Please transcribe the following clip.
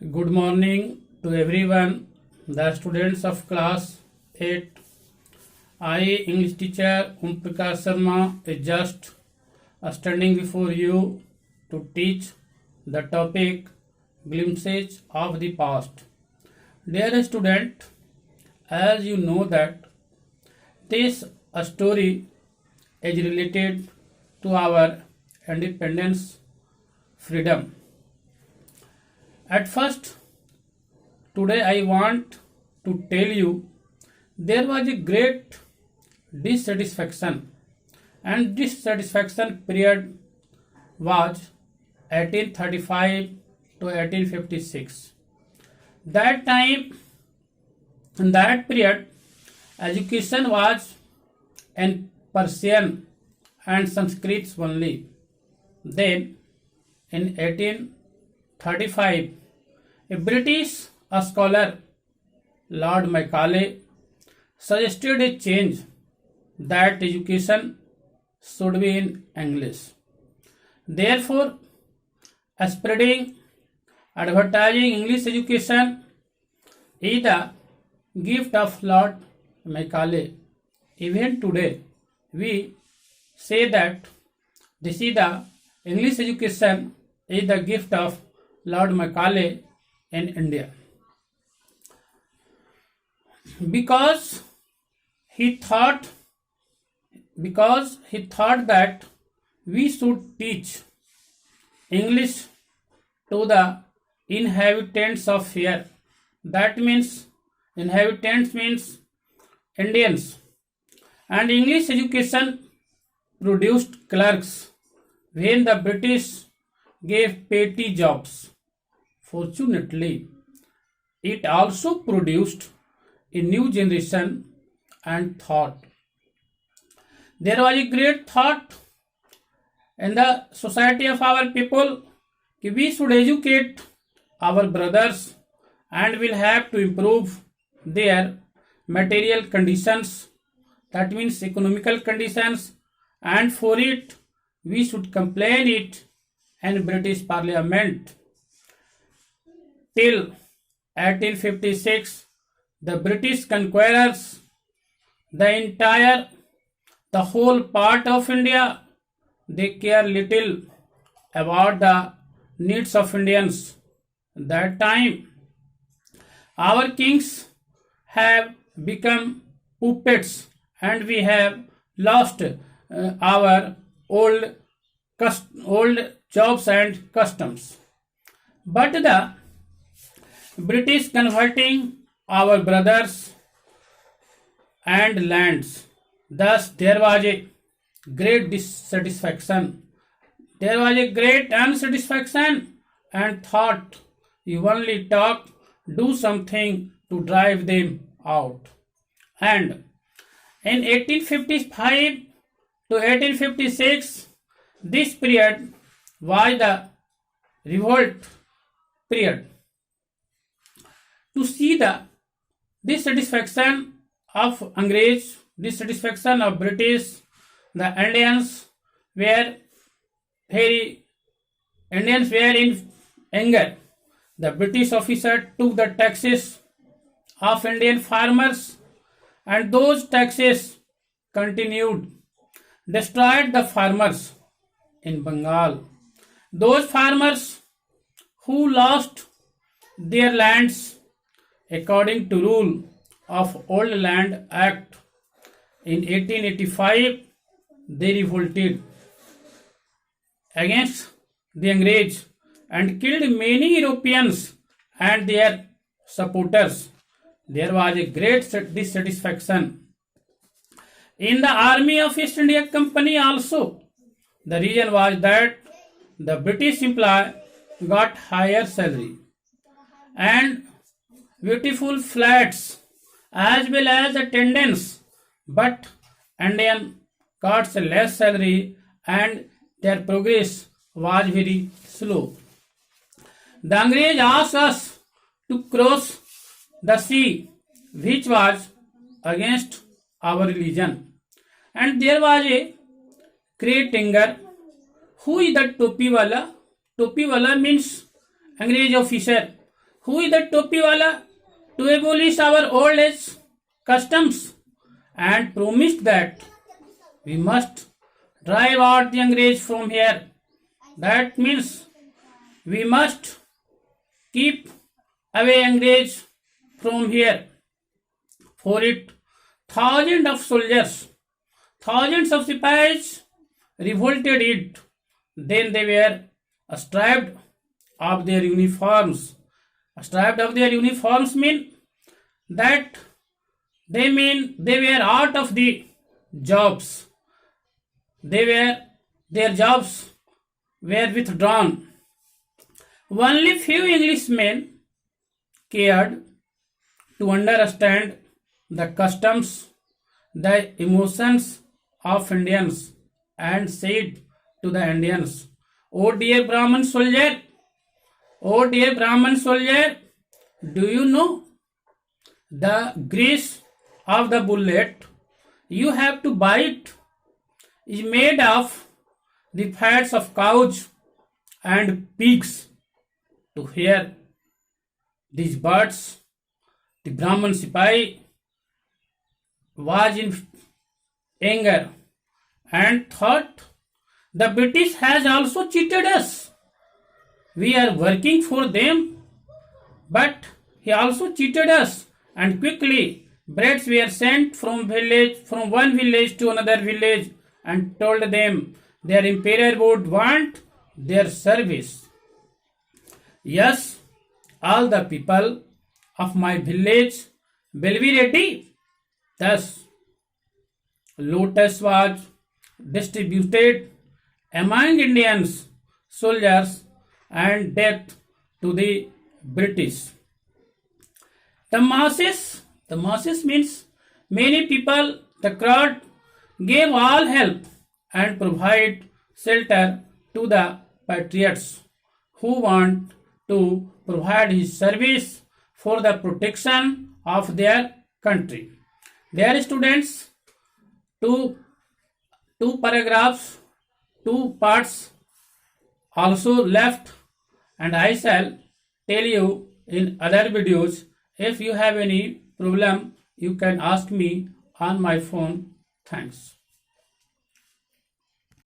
Good morning to everyone, the students of class 8. I, English teacher Om Prakash Sharma, is just standing before you to teach the topic Glimpses of the Past. Dear student, as you know that this story is related to our independence, freedom. At first, today I want to tell you there was a great dissatisfaction, and dissatisfaction period was 1835 to 1856. That time, in that period, education was in Persian and Sanskrit only. Then, in 1835, a British scholar, Lord Macaulay, suggested a change that education should be in English. Therefore, spreading, advertising English education is the gift of Lord Macaulay. Even today, we say that this is the English education is the gift of Lord Macaulay in India, because he thought that we should teach English to the inhabitants of here. That means inhabitants means Indians, and English education produced clerks when the British gave petty jobs. Fortunately, it also produced a new generation and thought. There was a great thought in the society of our people that we should educate our brothers and will have to improve their material conditions, that means economical conditions, and for it we should complain it in British Parliament. Till 1856, the British conquerors, the whole part of India, they care little about the needs of Indians. That time, our kings have become puppets, and we have lost our old jobs and customs. But the British converting our brothers and lands. Thus, there was a great dissatisfaction. There was a great unsatisfaction, and thought you only talk, do something to drive them out. And in 1855 to 1856, this period was the revolt period. To see the dissatisfaction of Angrez, dissatisfaction of British, the Indians were in anger. The British officer took the taxes of Indian farmers, and those taxes continued, destroyed the farmers in Bengal. Those farmers who lost their lands according to rule of Old Land Act in 1885, they revolted against the Angrez and killed many Europeans and their supporters. There was a great dissatisfaction in the army of East India Company also. The reason was that the British employee got higher salary and beautiful flats as well as attendance, but Indian got less salary and their progress was very slow. The Angrez asked us to cross the sea, which was against our religion, and there was a great anger. Who is that topi wala? Topi wala means Angrez officer. Who is the topi wala? To abolish our old age customs and promised that we must drive out the Angrez from here. That means we must keep away Angrez from here. For it, thousands of soldiers, thousands of Sipahis revolted it. Then they were stripped of their uniforms. Stripped of their uniforms mean that they were out of the jobs. Their jobs were withdrawn. Only few Englishmen cared to understand the customs, the emotions of Indians, and said to the Indians, "Oh dear Brahman soldier, oh dear Brahman soldier, do you know the grease of the bullet you have to bite is made of the fats of cows and pigs?" To hear these words, the Brahman Sipahi was in anger and thought, the British has also cheated us. We are working for them, but he also cheated us. And quickly, brats were sent from one village to another village and told them their emperor would want their service. Yes, all the people of my village will be ready. Thus, lotus was distributed among Indians, soldiers, and death to the British. The masses means many people, the crowd gave all help and provide shelter to the patriots who want to provide his service for the protection of their country. Dear students, two paragraphs, two parts also left, and I shall tell you in other videos. If you have any problem, you can ask me on my phone. Thanks.